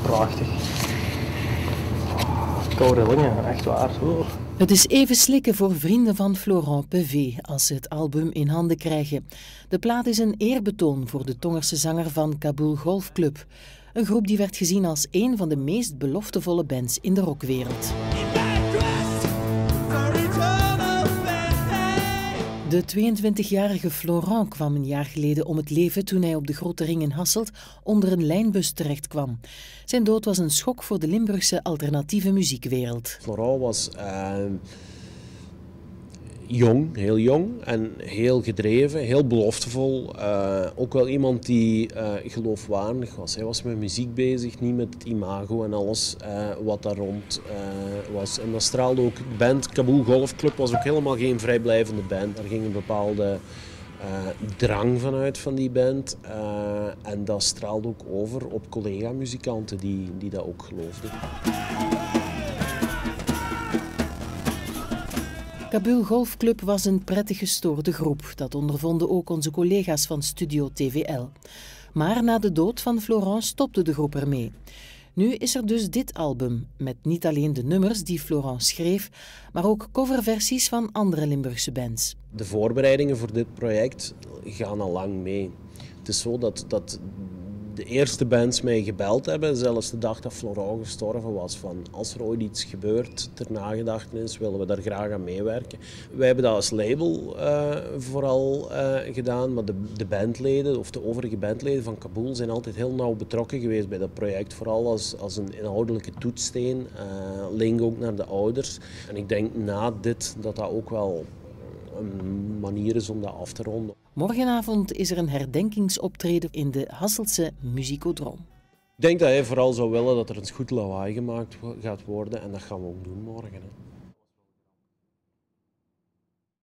prachtig. Koude rillingen, echt waar. Het is even slikken voor vrienden van Florent Pevé als ze het album in handen krijgen. De plaat is een eerbetoon voor de Tongerse zanger van Kaboul Golf Club. Een groep die werd gezien als een van de meest beloftevolle bands in de rockwereld. De 22-jarige Florent kwam een jaar geleden om het leven toen hij op de Grote Ring in Hasselt onder een lijnbus terechtkwam. Zijn dood was een schok voor de Limburgse alternatieve muziekwereld. Florent was jong, heel jong en heel gedreven, heel beloftevol. Ook wel iemand die geloofwaardig was. Hij was met muziek bezig, niet met het imago en alles wat daar rond was. En dat straalde ook. De band Kaboul Golf Club was ook helemaal geen vrijblijvende band. Daar ging een bepaalde drang vanuit van die band. En dat straalde ook over op collega-muzikanten die dat ook geloofden. Kaboul Golf Club was een prettig gestoorde groep. Dat ondervonden ook onze collega's van Studio TVL. Maar na de dood van Florent stopte de groep ermee. Nu is er dus dit album, met niet alleen de nummers die Florent schreef, maar ook coverversies van andere Limburgse bands. De voorbereidingen voor dit project gaan al lang mee. Het is zo dat de eerste bands mij gebeld hebben, zelfs de dag dat Florent gestorven was, van als er ooit iets gebeurt ter nagedachtenis, willen we daar graag aan meewerken. Wij hebben dat als label vooral gedaan, maar de bandleden of de overige bandleden van Kaboul zijn altijd heel nauw betrokken geweest bij dat project, vooral als een inhoudelijke toetssteen, link ook naar de ouders. En ik denk na dit dat ook wel een manier is om dat af te ronden. Morgenavond is er een herdenkingsoptreden in de Hasseltse Musicodroom. Ik denk dat hij vooral zou willen dat er een goed lawaai gemaakt gaat worden en dat gaan we ook doen morgen. Hè.